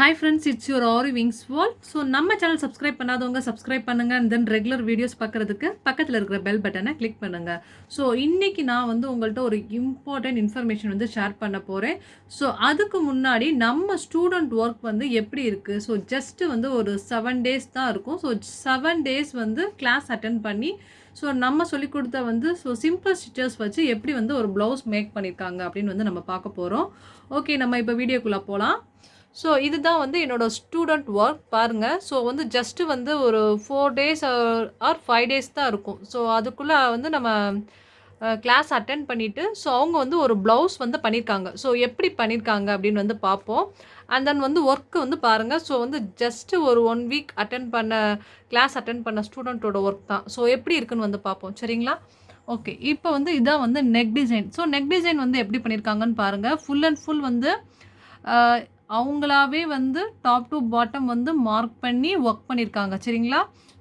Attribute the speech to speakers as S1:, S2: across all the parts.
S1: Hi friends, it's your Aariwingsworld. So நம்ம channel subscribe பண்ணாதவங்க subscribe பண்ணுங்க and then ரெகுலர் வீடியோஸ் பார்க்கறதுக்கு பக்கத்துல இருக்கிற பெல் பட்டனை கிளிக் பண்ணுங்க. ஸோ இன்னைக்கு நான் உங்கள்கிட்ட ஒரு இம்பார்ட்டன்ட் இன்ஃபர்மேஷன் ஷேர் பண்ண போகிறேன். ஸோ அதுக்கு முன்னாடி நம்ம ஸ்டூடெண்ட் ஒர்க் எப்படி இருக்குது. ஸோ ஜஸ்ட்டு ஒரு 7 days தான் இருக்கும். ஸோ 7 days கிளாஸ் அட்டென்ட் பண்ணி ஸோ நம்ம சொல்லிக் கொடுத்த ஸோ சிம்பிள் ஸ்டிச்சர்ஸ் வச்சு எப்படி ஒரு ப்ளவுஸ் மேக் பண்ணியிருக்காங்க அப்படின்னு நம்ம பார்க்க போகிறோம். ஓகே, நம்ம இப்போ வீடியோக்குள்ளே போகலாம். ஸோ இதுதான் என்னோட ஸ்டூடெண்ட் ஒர்க் பாருங்கள். ஸோ ஜஸ்ட்டு ஒரு 4 days ஆர் 5 days தான் இருக்கும். ஸோ அதுக்குள்ளே நம்ம கிளாஸ் அட்டென்ட் பண்ணிவிட்டு ஸோ அவங்க ஒரு ப்ளவுஸ் பண்ணியிருக்காங்க. ஸோ எப்படி பண்ணியிருக்காங்க அப்படின்னு பார்ப்போம். அண்ட் தென் ஒர்க்கு பாருங்கள். ஸோ ஜஸ்ட்டு ஒரு 1 week கிளாஸ் அட்டென்ட் பண்ண ஸ்டூடெண்ட்டோட ஒர்க் தான். ஸோ எப்படி இருக்குன்னு பார்ப்போம், சரிங்களா? ஓகே, இப்போ இதான் neck design. So neck design எப்படி பண்ணியிருக்காங்கன்னு பாருங்கள். ஃபுல் அண்ட் ஃபுல் அவங்களாவே டாப் டு பாட்டம் மார்க் பண்ணி ஒர்க் பண்ணியிருக்காங்க, சரிங்களா?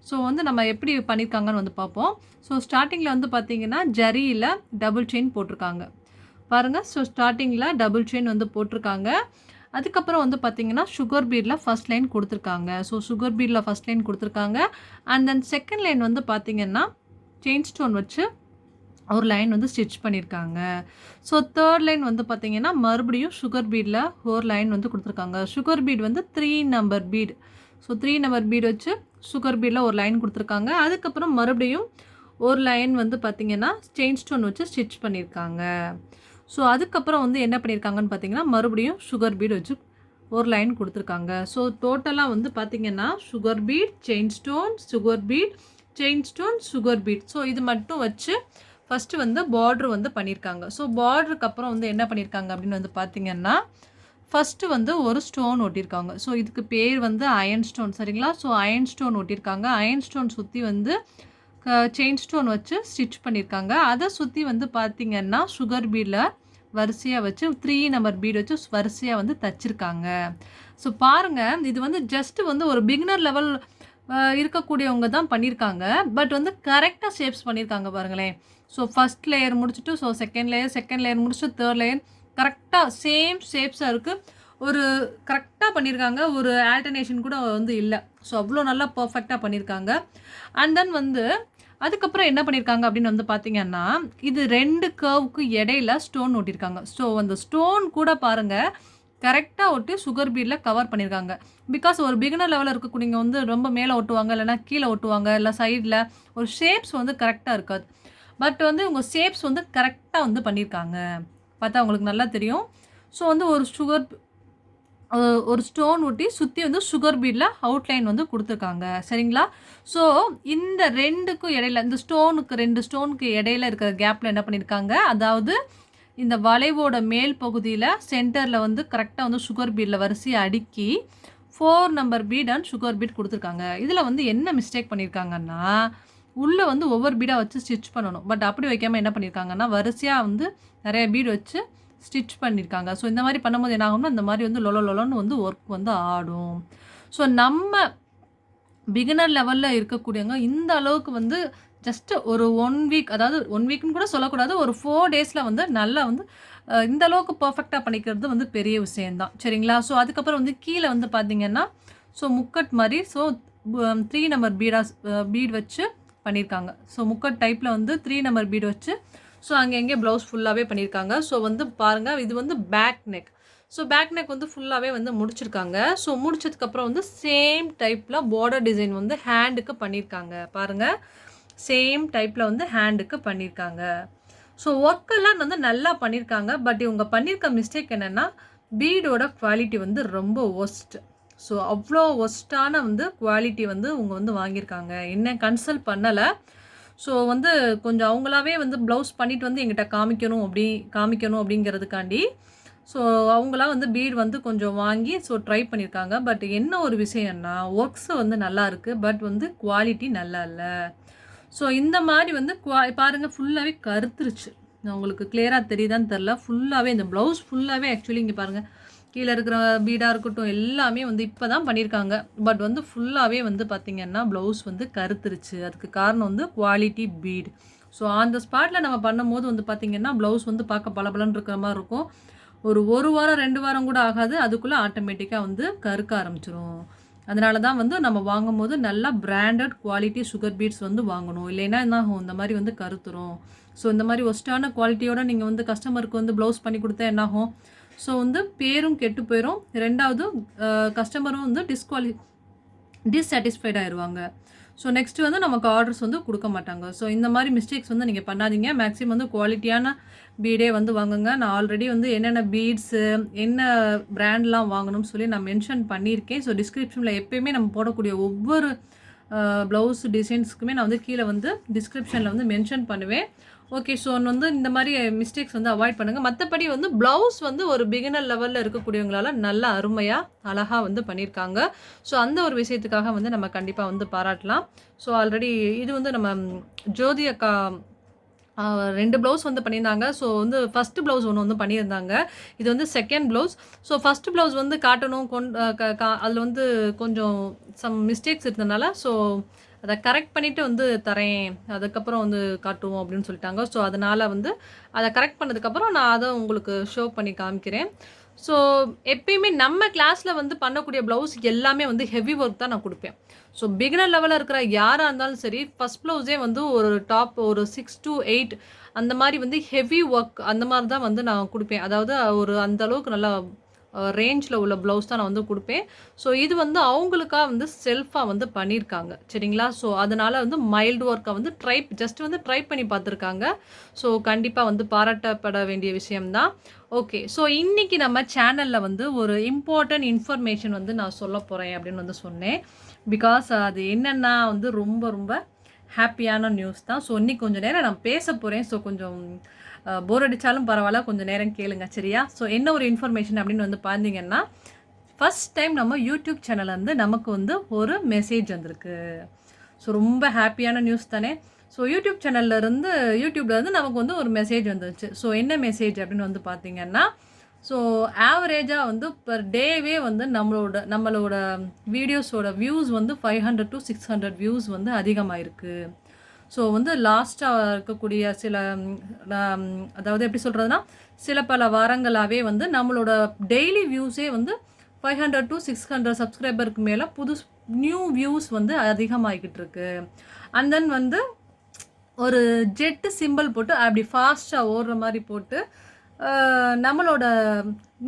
S1: ஸோ நம்ம எப்படி பண்ணியிருக்காங்கன்னு பார்ப்போம். ஸோ ஸ்டார்டிங்கில் பார்த்தீங்கன்னா ஜரியில் டபுள் செயின் போட்டிருக்காங்க பாருங்கள். ஸோ ஸ்டார்டிங்கில் டபுள் செயின் போட்டிருக்காங்க. அதுக்கப்புறம் பார்த்தீங்கன்னா சுகர் பீடில் ஃபஸ்ட் லைன் கொடுத்துருக்காங்க. ஸோ சுகர் பீடில் ஃபஸ்ட் லைன் கொடுத்துருக்காங்க. அண்ட் தென் செகண்ட் லைன் பார்த்தீங்கன்னா செயின் ஸ்டோன் வச்சு ஒரு லைன் ஸ்டிச் பண்ணியிருக்காங்க. ஸோ தேர்ட் லைன் பார்த்தீங்கன்னா மறுபடியும் சுகர் பீடில் ஒரு லைன் கொடுத்துருக்காங்க. Sugar bead 3 number bead. So 3 number bead வச்சு சுகர் பீடில் ஒரு லைன் கொடுத்துருக்காங்க. அதுக்கப்புறம் மறுபடியும் ஒரு லைன் பார்த்தீங்கன்னா செயின் ஸ்டோன் வச்சு ஸ்டிச் பண்ணியிருக்காங்க. ஸோ அதுக்கப்புறம் என்ன பண்ணியிருக்காங்கன்னு பார்த்தீங்கன்னா மறுபடியும் சுகர் பீட் வச்சு ஒரு லைன் கொடுத்துருக்காங்க. ஸோ டோட்டலாக பார்த்தீங்கன்னா sugar beat, chain stone, sugar beat, chain stone, sugar beat. So இது மட்டும் வச்சு ஃபஸ்ட்டு பார்ட்ரு பண்ணியிருக்காங்க. ஸோ பார்டருக்கு அப்புறம் என்ன பண்ணியிருக்காங்க அப்படின்னு பார்த்தீங்கன்னா ஃபஸ்ட்டு ஒரு ஸ்டோன் ஒட்டியிருக்காங்க. ஸோ இதுக்கு பேர் அயன் ஸ்டோன், சரிங்களா? ஸோ அயன் ஸ்டோன் ஒட்டியிருக்காங்க. அயன் ஸ்டோன் சுற்றி செயின் ஸ்டோன் வச்சு ஸ்டிச் பண்ணியிருக்காங்க. அதை சுற்றி பார்த்தீங்கன்னா சுகர் பீடில் வரிசையாக வச்சு 3 நம்பர் பீடு வச்சு வரிசையாக தச்சிருக்காங்க. ஸோ பாருங்கள், இது ஜஸ்ட்டு ஒரு பிகினர் லெவல் இருக்கக்கூடியவங்க தான் பண்ணியிருக்காங்க. பட் கரெக்டாக ஷேப்ஸ் பண்ணியிருக்காங்க பாருங்களேன். ஸோ ஃபஸ்ட் லேயர் முடிச்சுட்டு ஸோ செகண்ட் லேயர் முடிச்சுட்டு தேர்ட் லேயர் கரெக்டாக சேம் ஷேப்ஸாக இருக்குது. ஒரு கரெக்டாக பண்ணியிருக்காங்க. ஒரு ஆல்டர்னேஷன் கூட இல்லை. ஸோ அவ்வளோ நல்லா பர்ஃபெக்டாக பண்ணியிருக்காங்க. அண்ட் தென் அதுக்கப்புறம் என்ன பண்ணியிருக்காங்க அப்படின்னு பார்த்தீங்கன்னா இது 2 கர்வுக்கு இடையில ஸ்டோன் ஒட்டியிருக்காங்க. ஸோ அந்த ஸ்டோன் கூட பாருங்கள் கரெக்டாக ஒட்டி சுகர் பீடில் கவர் பண்ணியிருக்காங்க. பிகாஸ் ஒரு பிகினர் லெவலில் இருக்கக்கூடியவங்க ரொம்ப மேலே ஒட்டுவாங்க, இல்லைனா கீழே ஒட்டுவாங்க, இல்லை சைடில் ஒரு ஷேப்ஸ் கரெக்டாக இருக்காது. பட் இவங்க ஷேப்ஸ் கரெக்டாக பண்ணியிருக்காங்க. பார்த்தா உங்களுக்கு நல்லா தெரியும். ஸோ ஒரு ஸ்டோன் ஒட்டி சுற்றி சுகர் பீடில் அவுட்லைன் கொடுத்துருக்காங்க, சரிங்களா? ஸோ இந்த 2க்கும் இடையில இந்த ஸ்டோனுக்கு 2 ஸ்டோனுக்கு இடையில இருக்கிற கேப்பில் என்ன பண்ணியிருக்காங்க, அதாவது இந்த வளைவோட மேல் பகுதியில் சென்டரில் கரெக்டாக சுகர் பீடில் வரிசையை அடுக்கி 4 number beat and sugar beat கொடுத்துருக்காங்க. இதில் என்ன மிஸ்டேக் பண்ணியிருக்காங்கன்னா உள்ளே ஒவ்வொரு பீடாக வச்சு ஸ்டிச் பண்ணணும். பட் அப்படி வைக்காமல் என்ன பண்ணியிருக்காங்கன்னா வரிசையாக நிறைய பீடு வச்சு ஸ்டிச் பண்ணியிருக்காங்க. ஸோ இந்த மாதிரி பண்ணும்போது என்ன ஆகும்னா இந்த மாதிரி லொலன்னு ஒர்க் ஆடும். ஸோ நம்ம பிகினர் லெவலில் இருக்கக்கூடியவங்க இந்த அளவுக்கு ஜஸ்ட்டு ஒரு 1 week, அதாவது 1 weekன்னு கூட சொல்லக்கூடாது, ஒரு 4 daysல நல்லா இந்த அளவுக்கு பர்ஃபெக்டாக பண்ணிக்கிறது பெரிய விஷயந்தான், சரிங்களா? ஸோ அதுக்கப்புறம் கீழே பார்த்தீங்கன்னா ஸோ முக்கட் மாதிரி ஸோ 3 நம்பர் பீட் வச்சு பண்ணியிருக்காங்க. ஸோ முக்கட் டைப்பில் 3 நம்பர் பீடு வச்சு ஸோ அங்கே ப்ளவுஸ் ஃபுல்லாகவே பண்ணியிருக்காங்க. ஸோ பாருங்கள், இது back neck. So back neck ஃபுல்லாகவே முடிச்சிருக்காங்க. ஸோ முடிச்சதுக்கப்புறம் சேம் டைப்பில் பார்டர் டிசைன் ஹேண்டுக்கு பண்ணியிருக்காங்க. பாருங்கள், சேம் டைப்பில் ஹேண்டுக்கு பண்ணியிருக்காங்க. ஸோ ஒர்க்கெல்லாம் நல்லா பண்ணியிருக்காங்க. பட் இவங்க பண்ணியிருக்க மிஸ்டேக் என்னென்னா பீடோட குவாலிட்டி ரொம்ப ஒஸ்ட். ஸோ அவ்வளோ ஒஸ்ட்டான குவாலிட்டி இவங்க வாங்கியிருக்காங்க. என்ன கன்சல்ட் பண்ணலை. ஸோ கொஞ்சம் அவங்களாவே ப்ளவுஸ் பண்ணிவிட்டு எங்கிட்ட காமிக்கணும் அப்படிங்கிறதுக்காண்டி ஸோ அவங்களாம் பீட் கொஞ்சம் வாங்கி ஸோ ட்ரை பண்ணியிருக்காங்க. பட் என்ன ஒரு விஷயம்னா ஒர்க்ஸ் நல்லா இருக்குது, பட் குவாலிட்டி நல்லா இல்லை. ஸோ இந்த மாதிரி பாருங்கள் ஃபுல்லாகவே கருத்துருச்சு. உங்களுக்கு கிளியராக தெரியுதான்னு தெரில. ஃபுல்லாகவே இந்த ப்ளவுஸ் ஃபுல்லாகவே ஆக்சுவலி இங்கே பாருங்கள் கீழே இருக்கிற பீடாக இருக்கட்டும் எல்லாமே இப்போ தான் பண்ணியிருக்காங்க. பட் ஃபுல்லாகவே பார்த்திங்கன்னா ப்ளவுஸ் கருத்துருச்சு. அதுக்கு காரணம் குவாலிட்டி பீட். ஸோ அந்த ஸ்பாட்டில் நம்ம பண்ணும்போது பார்த்திங்கன்னா ப்ளவுஸ் பார்க்க பளபளன்னு இருக்கிற மாதிரி இருக்கும். ஒரு வாரம் 2 வாரம் கூட ஆகாது, அதுக்குள்ளே ஆட்டோமேட்டிக்காக வந்து கருக்க ஆரம்பிச்சிரும். அதனால தான் வந்து நம்ம வாங்கும்போது நல்லா பிராண்டட் குவாலிட்டி சுகர் பீட்ஸ் வந்து வாங்கணும். இல்லைன்னா என்ன ஆகும், இந்த மாதிரி வந்து கருத்துரும். ஸோ இந்த மாதிரி ஒஸ்ட்டான குவாலிட்டியோட நீங்கள் வந்து கஸ்டமருக்கு வந்து ப்ளவுஸ் பண்ணி கொடுத்தா என்னாகும், ஸோ வந்து பேரும் கெட்டு போயிடும். 2வது கஸ்டமரும் வந்து டிஸ்சாட்டிஸ்ஃபைட் ஆயிடுவாங்க. ஸோ நெக்ஸ்ட்டு வந்து நமக்கு ஆர்டர்ஸ் வந்து கொடுக்க மாட்டாங்க. ஸோ இந்த மாதிரி மிஸ்டேக்ஸ் வந்து நீங்கள் பண்ணாதீங்க. மேக்ஸிமம் வந்து குவாலிட்டியான பீடே வந்து வாங்குங்க. நான் ஆல்ரெடி வந்து என்னென்ன பீட்ஸு, என்ன பிராண்ட்லாம் வாங்கணும்னு சொல்லி நான் மென்ஷன் பண்ணியிருக்கேன். ஸோ டிஸ்கிரிப்ஷனில் எப்போயுமே நம்ம போடக்கூடிய ஒவ்வொரு ப்ளவுஸ் டிசைன்ஸ்க்குமே நான் வந்து கீழே வந்து டிஸ்கிரிப்ஷனில் வந்து மென்ஷன் பண்ணுவேன். ஓகே. ஸோ வந்து இந்த மாதிரி மிஸ்டேக்ஸ் வந்து அவாய்ட் பண்ணுங்கள். மற்றபடி வந்து ப்ளவுஸ் வந்து ஒரு பிகினர் லெவலில் இருக்கக்கூடியவங்களால நல்லா அருமையாக அழகாக வந்து பண்ணியிருக்காங்க. ஸோ அந்த ஒரு விஷயத்துக்காக வந்து நம்ம கண்டிப்பாக வந்து பாராட்டலாம். ஸோ ஆல்ரெடி இது வந்து நம்ம ஜோதி அக்கா 2 ப்ளவுஸ் வந்து பண்ணியிருந்தாங்க. ஸோ வந்து ஃபஸ்ட்டு ப்ளவுஸ் ஒன்று வந்து பண்ணியிருந்தாங்க. இது வந்து second blouse. So first blouse வந்து காட்டணும் அதில் வந்து கொஞ்சம் சம் மிஸ்டேக்ஸ் இருந்தனால ஸோ அதை கரெக்ட் பண்ணிவிட்டு வந்து தரேன், அதுக்கப்புறம் வந்து காட்டுவோம் அப்படின்னு சொல்லிட்டாங்க. ஸோ அதனால் வந்து அதை கரெக்ட் பண்ணதுக்கப்புறம் நான் அதை உங்களுக்கு ஷோ பண்ணி காமிக்கிறேன். ஸோ எப்பயுமே நம்ம கிளாஸில் வந்து பண்ணக்கூடிய ப்ளவுஸ் எல்லாமே வந்து ஹெவி ஒர்க் தான் நான் கொடுப்பேன். ஸோ பிகினர் லெவலில் இருக்கிற யாராக இருந்தாலும் சரி, ஃபஸ்ட் ப்ளவுஸே வந்து ஒரு டாப் ஒரு 6 to 8 அந்த மாதிரி வந்து ஹெவி ஒர்க் அந்த மாதிரி தான் வந்து நான் கொடுப்பேன். அதாவது ஒரு அந்த அளவுக்கு நல்லா ரேஞ்சில் உள்ள ப்ளவுஸ் தான் நான் வந்து கொடுப்பேன். ஸோ இது வந்து அவங்களுக்காக வந்து செல்ஃபாக வந்து பண்ணியிருக்காங்க, சரிங்களா? ஸோ அதனால் வந்து மைல்டு ஒர்க்கை வந்து ஜஸ்ட் வந்து ட்ரை பண்ணி பார்த்துருக்காங்க. ஸோ கண்டிப்பாக வந்து பாராட்டப்பட வேண்டிய விஷயம்தான். ஓகே. ஸோ இன்றைக்கி நம்ம சேனலில் வந்து ஒரு இம்பார்ட்டன்ட் இன்ஃபர்மேஷன் வந்து நான் சொல்ல போகிறேன் அப்படின்னு வந்து சொன்னேன். பிகாஸ் அது என்னென்னா வந்து ரொம்ப ரொம்ப ஹாப்பியான நியூஸ் தான். ஸோ இன்னைக்கு கொஞ்சம் நேரம் நான் பேச போகிறேன். ஸோ கொஞ்சம் போர் அடித்தாலும் பரவாயில்ல, கொஞ்சம் நேரம் கேளுங்க, சரியா? ஸோ என்ன ஒரு இன்ஃபர்மேஷன் அப்படின்னு வந்து பார்த்தீங்கன்னா, ஃபஸ்ட் டைம் நம்ம யூடியூப் சேனல்லேருந்து நமக்கு வந்து ஒரு மெசேஜ் வந்திருக்கு. ஸோ ரொம்ப ஹாப்பியான நியூஸ் தானே? ஸோ யூடியூப்லேருந்து நமக்கு வந்து ஒரு மெசேஜ் வந்துச்சு. ஸோ என்ன மெசேஜ் அப்படின்னு வந்து பார்த்தீங்கன்னா, ஸோ ஆவரேஜாக வந்து பர் டேவே வந்து நம்மளோட வீடியோஸோட வியூஸ் வந்து 500 to 600 வியூஸ் வந்து அதிகமாக இருக்குது. ஸோ வந்து லாஸ்ட்டாக இருக்கக்கூடிய அதாவது எப்படி சொல்கிறதுனா, சில பல வாரங்களாகவே வந்து நம்மளோட டெய்லி வியூஸே வந்து 500 to 600 சப்ஸ்கிரைபருக்கு மேலே நியூ வியூஸ் வந்து அதிகமாகிக்கிட்டு இருக்கு. அண்ட் தென் வந்து ஒரு ஜெட்டு சிம்பிள் போட்டு அப்படி ஃபாஸ்ட்டாக ஓடுற மாதிரி போட்டு நம்மளோட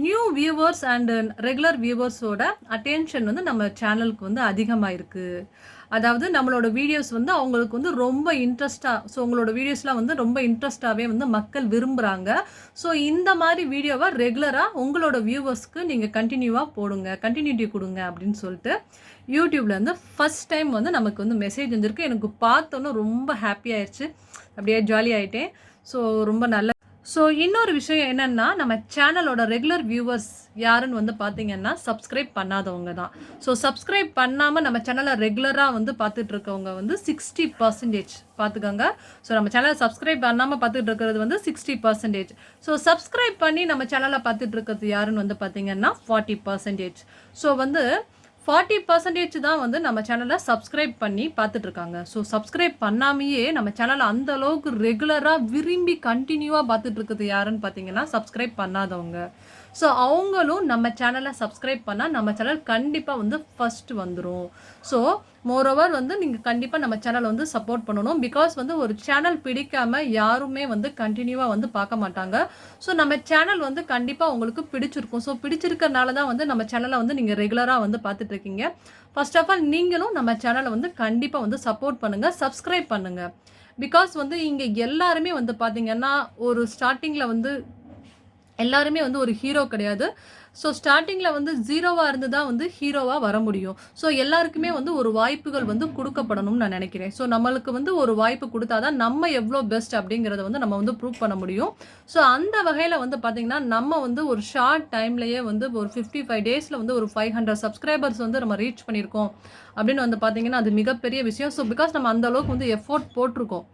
S1: நியூ வியூவர்ஸ் அண்டு ரெகுலர் வியூவர்ஸோட அட்டென்ஷன் வந்து நம்ம சேனலுக்கு வந்து அதிகமாக இருக்குது. அதாவது நம்மளோட வீடியோஸ் வந்து அவங்களுக்கு வந்து ரொம்ப இன்ட்ரெஸ்ட்டாக, ஸோ உங்களோட வீடியோஸ்லாம் வந்து ரொம்ப இன்ட்ரெஸ்ட்டாகவே வந்து மக்கள் விரும்புகிறாங்க. ஸோ இந்த மாதிரி வீடியோவை ரெகுலராக உங்களோட வியூவர்ஸ்க்கு நீங்கள் கண்டினியூட்டி கொடுங்க அப்படின்னு சொல்லிட்டு யூடியூப்லேருந்து ஃபஸ்ட் டைம் வந்து நமக்கு வந்து மெசேஜ் வந்திருக்கு. எனக்கு பார்த்தோன்னே ரொம்ப ஹாப்பி ஆயிடுச்சு, அப்படியே ஜாலி ஆகிட்டேன். ஸோ ரொம்ப நல்ல. ஸோ இன்னொரு விஷயம் என்னென்னா, நம்ம சேனலோட ரெகுலர் வியூவர்ஸ் யாருன்னு வந்து பார்த்தீங்கன்னா சப்ஸ்கிரைப் பண்ணாதவங்க தான். ஸோ சப்ஸ்கிரைப் பண்ணாமல் நம்ம சேனலை ரெகுலராக வந்து பார்த்துட்டு இருக்கவங்க வந்து 60% பார்த்துக்கோங்க. ஸோ நம்ம சேனலை சப்ஸ்கிரைப் பண்ணாமல் பார்த்துட்டு இருக்கிறது வந்து 60%. ஸோ சப்ஸ்கிரைப் பண்ணி நம்ம சேனலை பார்த்துட்டு இருக்கிறது யாருன்னு வந்து பார்த்தீங்கன்னா 40%. ஸோ வந்து 40% தான் வந்து நம்ம சேனலை சப்ஸ்கிரைப் பண்ணி பார்த்துட்ருக்காங்க. ஸோ சப்ஸ்கிரைப் பண்ணாமையே நம்ம சேனலை அந்த அளவுக்கு ரெகுலராக விரும்பி கண்டினியூவாக பார்த்துட்ருக்குது யாருன்னு பார்த்தீங்கன்னா சப்ஸ்கிரைப் பண்ணாதவங்க. ஸோ அவங்களும் நம்ம சேனலை சப்ஸ்கிரைப் பண்ணால் நம்ம சேனல் கண்டிப்பாக வந்து ஃபஸ்ட்டு வந்துடும். ஸோ மோரோவர் வந்து நீங்கள் கண்டிப்பாக நம்ம சேனலை வந்து சப்போர்ட் பண்ணணும். பிகாஸ் வந்து ஒரு சேனல் பிடிக்காமல் யாருமே வந்து கண்டினியூவாக வந்து பார்க்க மாட்டாங்க. ஸோ நம்ம சேனல் வந்து கண்டிப்பாக உங்களுக்கு பிடிச்சிருக்கும். ஸோ பிடிச்சிருக்கிறனால தான் வந்து நம்ம சேனலை வந்து நீங்கள் ரெகுலராக வந்து பார்த்துட்ருக்கீங்க. ஃபர்ஸ்ட் ஆஃப் ஆல் நீங்களும் நம்ம சேனலை வந்து கண்டிப்பாக வந்து சப்போர்ட் பண்ணுங்கள், சப்ஸ்கிரைப் பண்ணுங்கள். பிகாஸ் வந்து இங்கே எல்லாருமே வந்து பார்த்திங்கன்னா ஒரு ஸ்டார்டிங்கில் வந்து எல்லாருமே வந்து ஒரு ஹீரோ கிடையாது. ஸோ ஸ்டார்டிங்கில் வந்து ஜீரோவாக இருந்து தான் வந்து ஹீரோவாக வர முடியும். ஸோ எல்லாருக்குமே வந்து ஒரு வாய்ப்புகள் வந்து கொடுக்கப்படணும்னு நான் நினைக்கிறேன். ஸோ நம்மளுக்கு வந்து ஒரு வாய்ப்பு கொடுத்தா தான் நம்ம எவ்வளோ பெஸ்ட் அப்படிங்கிறத வந்து நம்ம வந்து ப்ரூவ் பண்ண முடியும். ஸோ அந்த வகையில் வந்து பார்த்திங்கன்னா நம்ம வந்து ஒரு ஷார்ட் டைம்லேயே வந்து ஒரு 55 டேஸில் வந்து ஒரு 500 சப்ஸ்கிரைபர்ஸ் வந்து நம்ம ரீச் பண்ணியிருக்கோம் அப்படின்னு வந்து பார்த்திங்கன்னா அது மிகப்பெரிய விஷயம். ஸோ பிகாஸ் நம்ம அந்த அளவுக்கு வந்து எஃபோர்ட் போட்டிருக்கோம்.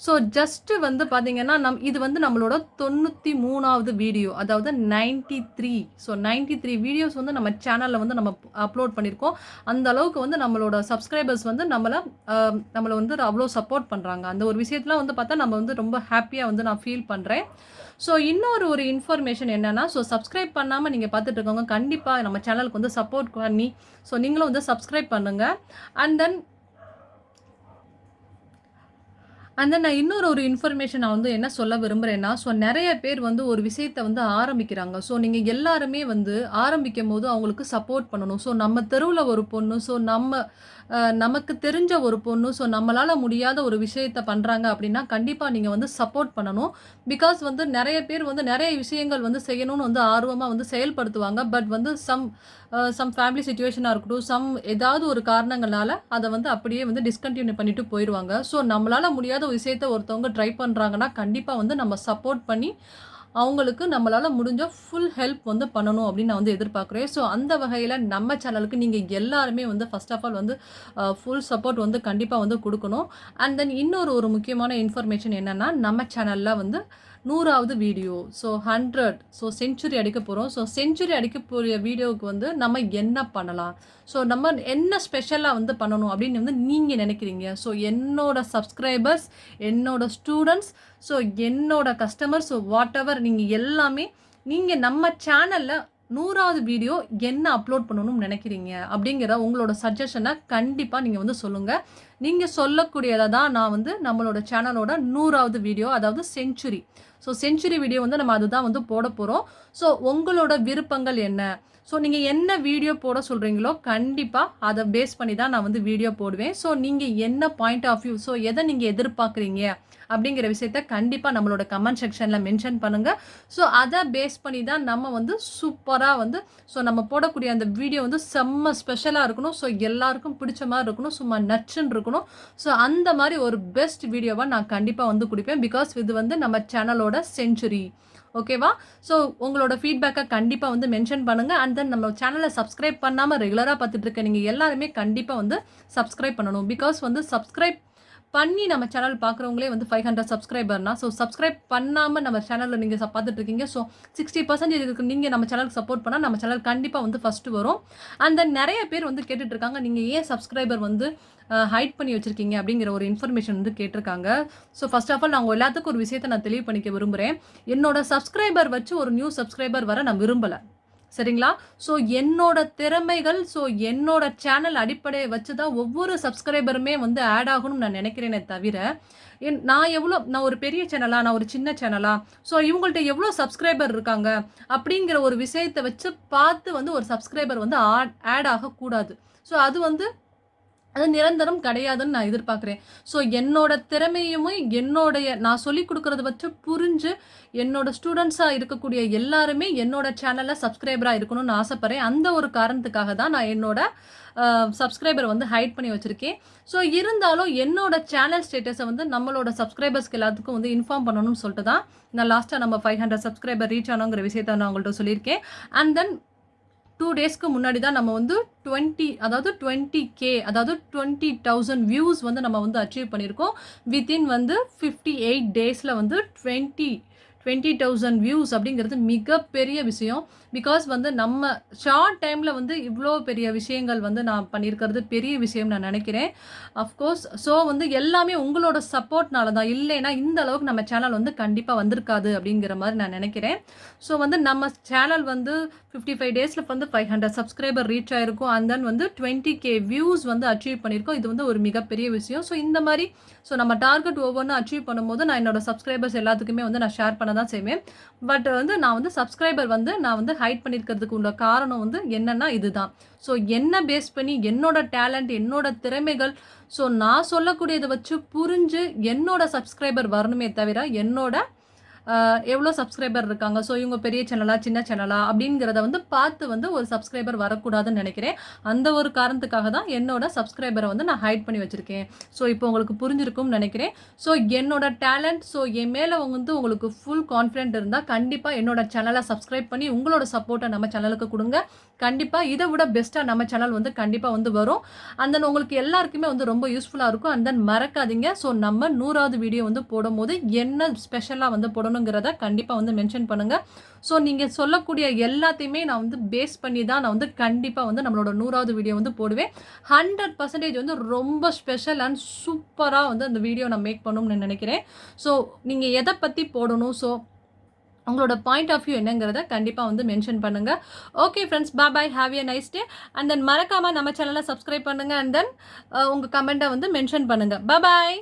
S1: ஸோ ஜஸ்ட்டு வந்து பார்த்தீங்கன்னா, இது வந்து நம்மளோட 93வது வீடியோ. அதாவது 93. ஸோ 93 வீடியோஸ் வந்து நம்ம சேனல்ல வந்து நம்ம அப்லோட் பண்ணியிருக்கோம். அந்த அளவுக்கு வந்து நம்மளோட சப்ஸ்கிரைபர்ஸ் வந்து நம்மள வந்து அவ்வளோ சப்போர்ட் பண்றாங்க. அந்த ஒரு விஷயத்துல வந்து பார்த்தா, நம்ம வந்து ரொம்ப ஹேப்பியா வந்து நான் ஃபீல் பண்றேன். ஸோ இன்னொரு இன்ஃபர்மேஷன் என்னன்னா, ஸோ சப்ஸ்கிரைப் பண்ணாம நீங்க பார்த்துட்டு இருக்கவங்க, கண்டிப்பா நம்ம சேனலுக்கு வந்து சப்போர்ட் பண்ணி, ஸோ நீங்களும் வந்து சப்ஸ்கிரைப் பண்ணுங்க. அண்ட் தென் நான் இன்னொரு இன்ஃபர்மேஷன் நான் வந்து என்ன சொல்ல விரும்புறேன்னா, ஸோ நெறைய பேர் வந்து ஒரு விஷயத்த வந்து ஆரம்பிக்கிறாங்க. ஸோ நீங்க எல்லாருமே வந்து ஆரம்பிக்கும்போது அவங்களுக்கு சப்போர்ட் பண்ணணும். ஸோ நம்ம தெருவுல ஒரு பொண்ணு, ஸோ நமக்கு தெரிஞ்ச ஒரு பொண்ணு, ஸோ நம்மளால முடியாத ஒரு விஷயத்த பண்றாங்க அப்படின்னா, கண்டிப்பா நீங்க வந்து சப்போர்ட் பண்ணணும். பிகாஸ் வந்து நெறைய பேர் வந்து நெறைய விஷயங்கள் வந்து செய்யணும்னு வந்து ஆர்வமா வந்து செயல்படுத்துவாங்க. பட் வந்து சம் ஃபேமிலி சிச்சுவேஷனா இருக்கட்டும், ஏதாவது ஒரு காரணங்களால அத வந்து அப்படியே வந்து டிஸ்கன்டின்யூ பண்ணிட்டு போயிருவாங்க. ஸோ நம்மளால முடியாத ஒரு விஷயத்த ஒருத்தவங்க ட்ரை பண்றாங்கன்னா, கண்டிப்பா வந்து நம்ம சப்போர்ட் பண்ணி, அவங்களுக்கு நம்மளால முடிஞ்ச ஃபுல் ஹெல்ப் வந்து பண்ணணும் அப்படின்னு நான் வந்து எதிர்பார்க்குறேன். ஸோ அந்த வகையில நம்ம சேனலுக்கு நீங்க எல்லாருமே வந்து ஃபர்ஸ்ட் ஆஃப் ஆல் வந்து ஃபுல் சப்போர்ட் வந்து கண்டிப்பா வந்து குடுக்கணும். அண்ட் தென் ஒரு முக்கியமான இன்ஃபர்மேஷன் என்னன்னா, நம்ம சேனல்ல வந்து 100வது வீடியோ. ஸோ 100 ஸோ செஞ்சுரி அடிக்க போறோம். ஸோ செஞ்சுரி அடிக்க போற வீடியோவுக்கு வந்து நம்ம என்ன பண்ணலாம்? ஸோ நம்ம என்ன ஸ்பெஷலா வந்து பண்ணணும் அப்படின்னு வந்து நீங்க நினைக்கிறீங்க? ஸோ என்னோட சப்ஸ்கிரைபர்ஸ், என்னோட ஸ்டூடண்ட்ஸ், ஸோ என்னோட கஸ்டமர்ஸ், ஸோ வாட்டெவர் நீங்க எல்லாமே, நீங்க நம்ம சேனல்ல 100வது வீடியோ என்ன அப்லோட் பண்ணணும்னு நினைக்கிறீங்க? அப்படிங்கிற உங்களோட சஜஷன கண்டிப்பா நீங்க வந்து சொல்லுங்க. நீங்க சொல்லக்கூடியத தான் நான் வந்து நம்மளோட சேனலோட 100வது வீடியோ, அதாவது செஞ்சுரி. ஸோ செஞ்சுரி வீடியோ வந்து நம்ம அதுதான் வந்து போடப் போறோம். ஸோ உங்களோட விருப்பங்கள் என்ன? ஸோ நீங்க என்ன வீடியோ போட சொல்றீங்களோ, கண்டிப்பா அத பேஸ் பண்ணி தான் நான் வந்து வீடியோ போடுவேன். ஸோ நீங்க என்ன பாயிண்ட் ஆஃப் வியூ, ஸோ எத நீங்க எதிர்பார்க்குறீங்க? அப்படிங்கிற விஷயத்த கண்டிப்பா நம்மளோட கமெண்ட் செக்ஷன்ல மென்ஷன் பண்ணுங்க. ஸோ அத பேஸ் பண்ணி தான் நம்ம வந்து சூப்பரா வந்து, ஸோ நம்ம போடக்கூடிய அந்த வீடியோ வந்து செம்ம ஸ்பெஷலா இருக்கணும். ஸோ எல்லாருக்கும் பிடிச்ச மாரி இருக்கணும். சும்மா நச்சுன்னு இருக்கணும். ஸோ அந்த மாரி ஒரு பெஸ்ட் வீடியோவா நான் கண்டிப்பா வந்து குடுப்பேன். பிகாஸ் இது வந்து நம்ம சேனலோட செஞ்சுரி. ஓகேவா? ஸோ உங்களோட ஃபீட்பேக்க கண்டிப்பா வந்து மென்ஷன் பண்ணுங்க. அண்ட் தென் நம்ம சேனல சப்ஸ்கிரைப் பண்ணாம ரெகுலரா பார்த்துட்டு இருக்க நீங்க எல்லாருமே கண்டிப்பா வந்து சப்ஸ்கிரைப் பண்ணணும். பிகாஸ் வந்து சப்ஸ்கிரைப் பண்ணி நம்ம சேனல் பார்க்குறவங்களே வந்து 500 சப்ஸ்கிரைபர்னா, ஸோ சப்ஸ்கிரைப் பண்ணாம நம்ம சேனல்ல நீங்க பார்த்துட்டு இருக்கீங்க. ஸோ 60% இதுக்கு நீங்க நம்ம சேனலுக்கு சப்போர்ட் பண்ணா, நம்ம சேனல் கண்டிப்பா வந்து ஃபர்ஸ்ட் வரும். அண்ட் தென் நெறைய பேர் வந்து கேட்டுட்டு இருக்காங்க. நீங்க ஏன் சப்ஸ்கிரைபர் வந்து ஹைட் பண்ணி வச்சிருக்கீங்க? அப்படிங்கிற ஒரு இன்ஃபர்மேஷன் வந்து கேட்டிருக்காங்க. ஸோ ஃபர்ஸ்ட் ஆஃப் ஆல் நான் உங்க எல்லாத்துக்கும் ஒரு விஷயத்த நான் தெளிவு பண்ணிக்க விரும்புறேன். என்னோட சப்ஸ்கிரைபர் வச்சு ஒரு நியூ சப்ஸ்கிரைபர் வர நான் விரும்பல. சரிங்களா? ஸோ என்னோட திறமைகள், ஸோ என்னோட சேனல் அடிப்படைய வச்சு தான் ஒவ்வொரு சப்ஸ்கிரைபருமே வந்து ஆட் ஆகணும்னு நான் நினைக்கிறேனே தவிர, நான் ஒரு பெரிய சேனலா? நான் ஒரு சின்ன சேனலா? ஸோ இவங்கள்ட்ட எவ்வளோ சப்ஸ்கிரைபர் இருக்காங்க? அப்படிங்கிற ஒரு விஷயத்த வச்சு பார்த்து வந்து ஒரு சப்ஸ்கிரைபர் வந்து ஆட் ஆகக்கூடாது. ஸோ அது நிரந்தரம் கிடையாதுன்னு நான் எதிர்பார்க்குறேன். ஸோ என்னோட திறமையுமே நான் சொல்லிக் குடுக்குறத வச்சு புரிஞ்சு, என்னோட ஸ்டூடண்ட்ஸா இருக்கக்கூடிய எல்லாருமே என்னோட சேனல்ல சப்ஸ்கிரைபரா இருக்கணும்னு ஆசைப்படுறேன். அந்த ஒரு காரணத்துக்காக தான் நான் என்னோட சப்ஸ்கிரைபர் வந்து ஹைட் பண்ணி வச்சிருக்கேன். ஸோ இருந்தாலும் என்னோட சேனல் ஸ்டேட்டஸ வந்து நம்மளோட சப்ஸ்கிரைபர்ஸ்க்கு எல்லாத்துக்கும் வந்து இன்ஃபார்ம் பண்ணணும்னு சொல்லிட்டு தான், நான் லாஸ்ட்டா நம்ம 500 சப்ஸ்கிரைபர் ரீச் ஆனோங்கிற விஷயத்த நான் உங்கள்ட்ட சொல்லியிருக்கேன். அண்ட் தென் 2 டேஸ்க்கு முன்னாடி தான் நம்ம வந்து 20K அதாவது 20,000 வியூஸ் வந்து நம்ம வந்து அச்சீவ் பண்ணியிருக்கோம். வித்தின் வந்து 58 டேஸ்ல வந்து 20,000 வியூஸ் அப்படிங்கிறது மிகப்பெரிய விஷயம். பிகாஸ் வந்து நம்ம ஷார்ட் டைம்ல வந்து இவ்ளோ பெரிய விஷயங்கள் வந்து நான் பண்ணியிருக்கிறது பெரிய விஷயம் நான் நினைக்கிறேன். அஃப்கோர்ஸ் ஸோ வந்து எல்லாமே உங்களோட சப்போர்ட்னால தான். இல்லைன்னா இந்த அளவுக்கு நம்ம சேனல் வந்து கண்டிப்பா வந்திருக்காது அப்படிங்கிற மாரி நான் நினைக்கிறேன். ஸோ வந்து நம்ம சேனல் வந்து 55 டேஸ்ல வந்து 500 சப்ஸ்கிரைபர் ரீச் ஆயிருக்கும். அண்ட் தென் வந்து 20K வியூஸ் வந்து அச்சீவ் பண்ணியிருக்கோம். இது வந்து ஒரு மிகப்பெரிய விஷயம். ஸோ இந்த மாரி நம்ம டார்கெட் ஒவ்வொன்னும் அச்சீவ் பண்ணும்போது நான் என்னோட சப்ஸ்கிரைபர்ஸ் எல்லாத்துக்குமே வந்து நான் ஷேர் பண்ண தான் செய்வேன். பட் வந்து நான் வந்து சப்ஸ்கிரைபர் வந்து நான் வந்து ஹைட் பண்ணியிருக்கிறதுக்கு உள்ள காரணம் வந்து என்னன்னா இதுதான். ஸோ என்ன பேஸ் பண்ணி என்னோட டேலண்ட், என்னோட திறமைகள், ஸோ நான் சொல்லக்கூடியத வச்சு புரிஞ்சு என்னோட சப்ஸ்கிரைபர் வரணுமே தவிர, என்னோட எவ்வளோ சப்ஸ்கிரைபர் இருக்காங்க, ஸோ இவங்க பெரிய சேனலா சின்ன சேனலா அப்படிங்கிறத வந்து பார்த்து வந்து ஒரு சப்ஸ்கிரைபர் வரக்கூடாதுன்னு நினைக்கிறேன். அந்த ஒரு காரணத்துக்காக தான் என்னோட சப்ஸ்கிரைபரை வந்து நான் ஹைட் பண்ணி வச்சுருக்கேன். ஸோ இப்போ உங்களுக்கு புரிஞ்சிருக்கும்னு நினைக்கிறேன். ஸோ என்னோட டேலண்ட், ஸோ என் மேலே வந்து உங்களுக்கு ஃபுல் கான்ஃபிடென்ட் இருந்தால் கண்டிப்பாக என்னோட சேனலை சப்ஸ்கிரைப் பண்ணி உங்களோட சப்போர்ட்டை நம்ம சேனலுக்கு கொடுங்க. கண்டிப்பாக இதை விட பெஸ்ட்டாக நம்ம சேனல் வந்து கண்டிப்பாக வந்து வரும். அண்ட் தென் உங்களுக்கு எல்லாருக்குமே வந்து ரொம்ப யூஸ்ஃபுல்லாக இருக்கும். அண்ட் தென் மறக்காதீங்க, ஸோ நம்ம 100வது வீடியோ வந்து போடும்போது என்ன ஸ்பெஷலாக வந்து போடணுங்கிறத கண்டிப்பாக வந்து மென்ஷன் பண்ணுங்கள். ஸோ நீங்கள் சொல்லக்கூடிய எல்லாத்தையுமே நான் வந்து பேஸ் பண்ணி தான் நான் வந்து கண்டிப்பாக வந்து நம்மளோட 100வது வீடியோ வந்து போடுவேன். 100% வந்து ரொம்ப ஸ்பெஷல் அண்ட் சூப்பராக வந்து அந்த வீடியோ நான் மேக் பண்ணணும்னு நினைக்கிறேன். ஸோ நீங்கள் எதை பற்றி போடணும், ஸோ உங்களோட பாயிண்ட் ஆஃப் வியூ என்னங்கிறத கண்டிப்பாக வந்து மென்ஷன் பண்ணுங்கள். Okay friends, bye, have a nice day. And then மறக்காமல் நம்ம சேனலை சப்ஸ்கிரைப் பண்ணுங்கள். அண்ட் தென் உங்கள் கமெண்ட்டை வந்து மென்ஷன் பண்ணுங்கள். பாய்.